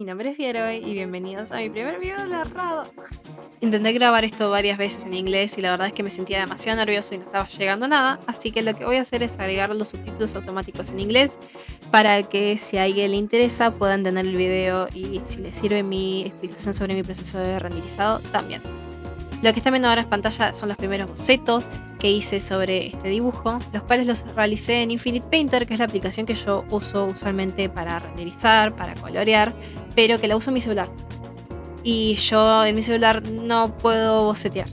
Mi nombre es Vieroy y bienvenidos a mi primer video narrado. Intenté grabar esto varias veces en inglés y la verdad es que me sentía demasiado nervioso y no estaba llegando a nada, así que lo que voy a hacer es agregar los subtítulos automáticos en inglés para que si a alguien le interesa pueda entender el video y si le sirve mi explicación sobre mi proceso de renderizado también. Lo que están viendo ahora en pantalla son los primeros bocetos que hice sobre este dibujo, los cuales los realicé en Infinite Painter, que es la aplicación que yo uso usualmente para renderizar, para colorear, pero que la uso en mi celular. Y yo en mi celular no puedo bocetear.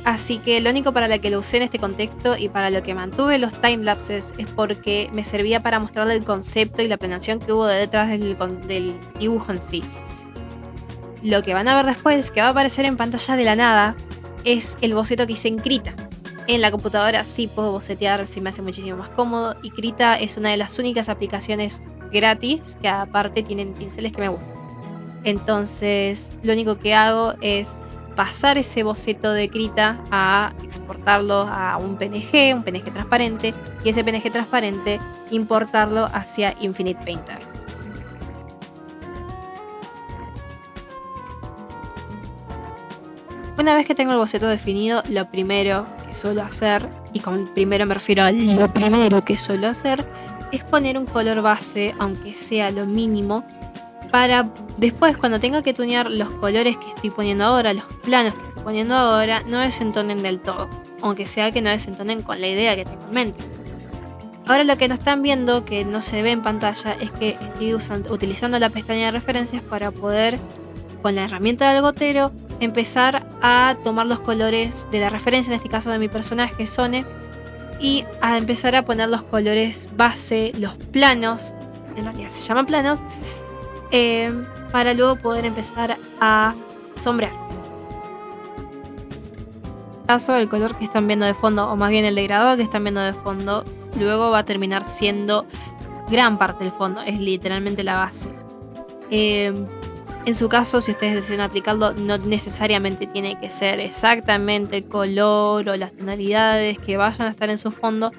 Así que lo único para lo que lo usé en este contexto y para lo que mantuve los timelapses es porque me servía para mostrarle el concepto y la planeación que hubo detrás del dibujo en sí. Lo que van a ver después, que va a aparecer en pantalla de la nada, es el boceto que hice en Krita. En la computadora sí puedo bocetear, sí me hace muchísimo más cómodo, y Krita es una de las únicas aplicaciones gratis que aparte tienen pinceles que me gustan. Entonces lo único que hago es pasar ese boceto de Krita a exportarlo a un PNG transparente, y ese PNG transparente importarlo hacia Infinite Painter. Una vez que tengo el boceto definido, lo primero que suelo hacer, y con primero me refiero a lo primero que suelo hacer, es poner un color base, aunque sea lo mínimo, para después cuando tenga que tunear los colores que estoy poniendo ahora, los planos que estoy poniendo ahora, no desentonen del todo, aunque sea que no desentonen con la idea que tengo en mente. Ahora lo que no están viendo, que no se ve en pantalla, es que estoy utilizando la pestaña de referencias para poder, con la herramienta del gotero, empezar a tomar los colores de la referencia, en este caso de mi personaje Sone, y a empezar a poner los colores base, los planos, en realidad se llaman planos, para luego poder empezar a sombrear. En caso, el color que están viendo de fondo, o más bien el degradado que están viendo de fondo, luego va a terminar siendo gran parte del fondo, es literalmente la base. En su caso, si ustedes desean aplicarlo, no necesariamente tiene que ser exactamente el color o las tonalidades que vayan a estar en su fondo,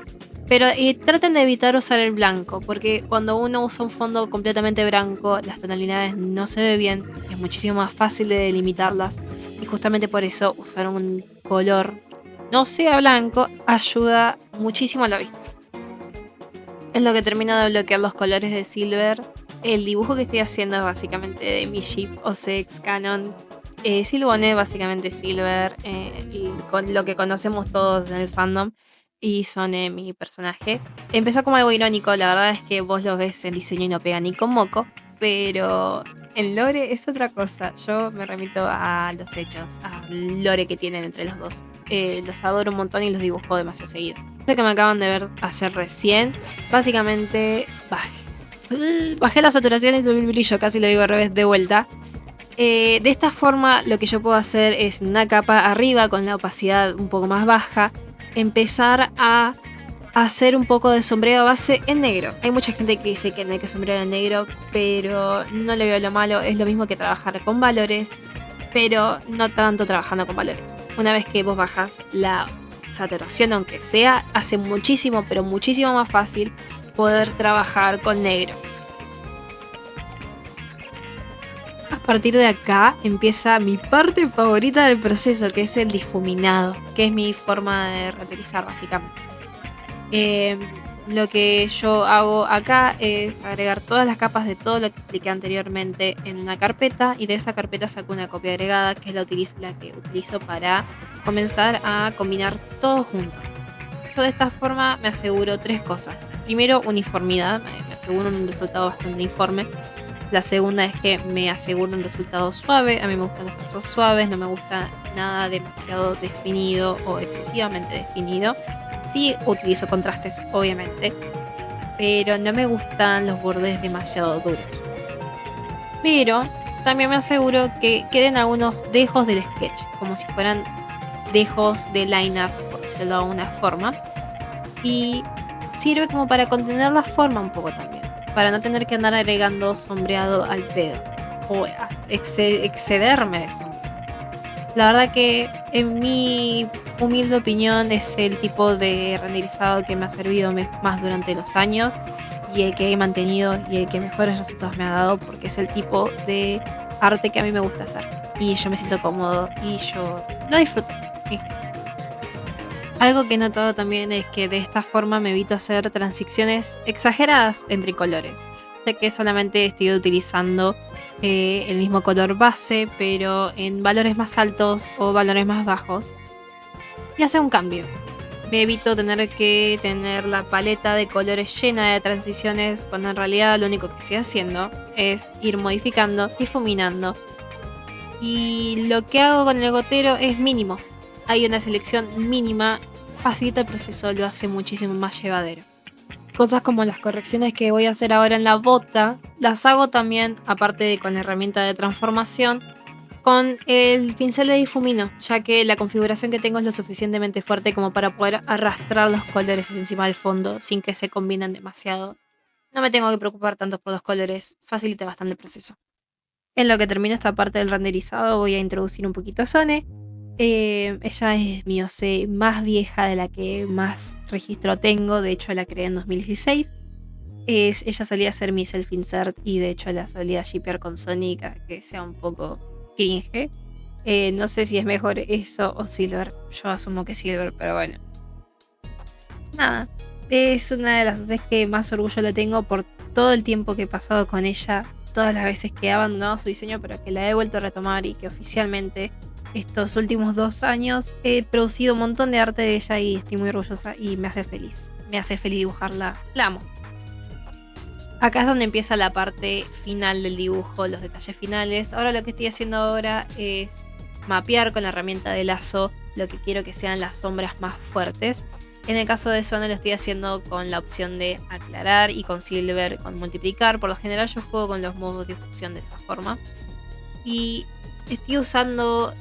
pero traten de evitar usar el blanco, porque cuando uno usa un fondo completamente blanco, las tonalidades no se ve bien, es muchísimo más fácil de delimitarlas, y justamente por eso usar un color no sea blanco ayuda muchísimo a la vista. Es lo que termina de bloquear los colores de Silver. El dibujo que estoy haciendo es básicamente de mi ship OSEX Canon Silbone, básicamente Silver, y con lo que conocemos todos en el fandom, y Sone, mi personaje. Empezó como algo irónico, la verdad es que vos lo ves en diseño y no pega ni con moco, pero en lore es otra cosa. Yo me remito a los hechos, al lore que tienen entre los dos. Los adoro un montón y los dibujo demasiado seguido. Este que me acaban de ver hacer recién, básicamente bajé la saturación y subí el brillo, casi lo digo al revés, de vuelta. De esta forma lo que yo puedo hacer es una capa arriba con la opacidad un poco más baja, empezar a hacer un poco de sombreado base en negro. Hay mucha gente que dice que no hay que sombrear en negro, pero no le veo lo malo. Es lo mismo que trabajar con valores, pero no tanto trabajando con valores. Una vez que vos bajas la saturación, aunque sea, hace muchísimo, pero muchísimo más fácil poder trabajar con negro. A partir de acá empieza mi parte favorita del proceso, que es el difuminado, que es mi forma de renderizar básicamente. Lo que yo hago acá es agregar todas las capas de todo lo que expliqué anteriormente en una carpeta, y de esa carpeta saco una copia agregada, que es la que utilizo para comenzar a combinar todo junto. Yo de esta forma me aseguro tres cosas. Primero, uniformidad, me aseguro un resultado bastante uniforme. La segunda es que me aseguro un resultado suave. A mí me gustan los trazos suaves, no me gusta nada demasiado definido o excesivamente definido. Sí utilizo contrastes, obviamente, pero no me gustan los bordes demasiado duros. Pero también me aseguro que queden algunos dejos del sketch, como si fueran dejos de line-up, por decirlo de alguna forma. Y sirve como para contener la forma un poco también, para no tener que andar agregando sombreado al pedo o excederme de eso. La verdad que en mi humilde opinión es el tipo de renderizado que me ha servido más durante los años, y el que he mantenido y el que mejores resultados me ha dado, porque es el tipo de arte que a mí me gusta hacer. Y yo me siento cómodo y yo lo disfruto. Sí. Algo que he notado también es que de esta forma me evito hacer transiciones exageradas entre colores. Sé que solamente estoy utilizando el mismo color base, pero en valores más altos o valores más bajos. Y hace un cambio. Me evito tener que tener la paleta de colores llena de transiciones, cuando en realidad lo único que estoy haciendo es ir modificando, difuminando. Y lo que hago con el gotero es mínimo. Hay una selección mínima, facilita el proceso, lo hace muchísimo más llevadero. Cosas como las correcciones que voy a hacer ahora en la bota, las hago también, aparte de con la herramienta de transformación, con el pincel de difumino, ya que la configuración que tengo es lo suficientemente fuerte como para poder arrastrar los colores encima del fondo sin que se combinen demasiado. No me tengo que preocupar tanto por los colores, facilita bastante el proceso. En lo que termino esta parte del renderizado voy a introducir un poquito a Sone. Ella es mi OC más vieja, de la que más registro tengo, de hecho la creé en 2016. Ella solía ser mi self-insert y de hecho la solía shippear con Sonic, a que sea un poco cringe. No sé si es mejor eso o Silver, yo asumo que Silver, pero bueno. Nada, es una de las veces que más orgullo le tengo por todo el tiempo que he pasado con ella, todas las veces que he abandonado su diseño, pero que la he vuelto a retomar y que oficialmente estos últimos 2 años he producido un montón de arte de ella y estoy muy orgullosa y me hace feliz. Me hace feliz dibujarla, la amo. Acá es donde empieza la parte final del dibujo, los detalles finales. Ahora lo que estoy haciendo ahora es mapear con la herramienta de lazo lo que quiero que sean las sombras más fuertes. En el caso de Sone lo estoy haciendo con la opción de aclarar y con Silver con multiplicar. Por lo general yo juego con los modos de difusión de esa forma. Y estoy usando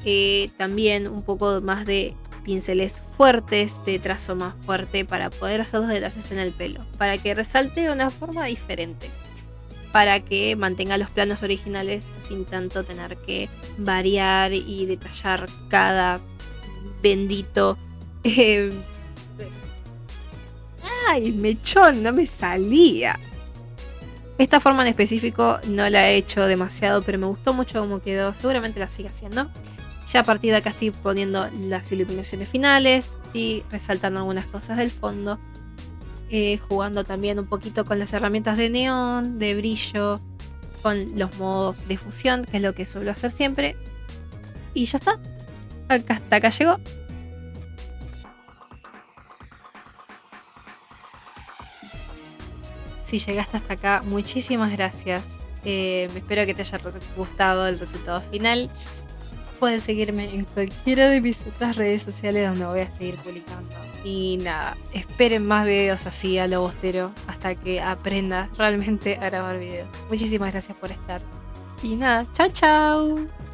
también un poco más de pinceles fuertes, de trazo más fuerte, para poder hacer los detalles en el pelo, para que resalte de una forma diferente, para que mantenga los planos originales sin tanto tener que variar y detallar cada bendito ¡ay, mechón! No me salía. Esta forma en específico no la he hecho demasiado, pero me gustó mucho cómo quedó. Seguramente la siga haciendo. Ya a partir de acá estoy poniendo las iluminaciones finales y resaltando algunas cosas del fondo. Jugando también un poquito con las herramientas de neón, de brillo, con los modos de fusión, que es lo que suelo hacer siempre. Y ya está. Hasta acá llegó. Si llegaste hasta acá, muchísimas gracias. Espero que te haya gustado el resultado final. Puedes seguirme en cualquiera de mis otras redes sociales donde voy a seguir publicando. Y nada, esperen más videos así a lo bostero hasta que aprenda realmente a grabar videos. Muchísimas gracias por estar. Y nada, chao chao.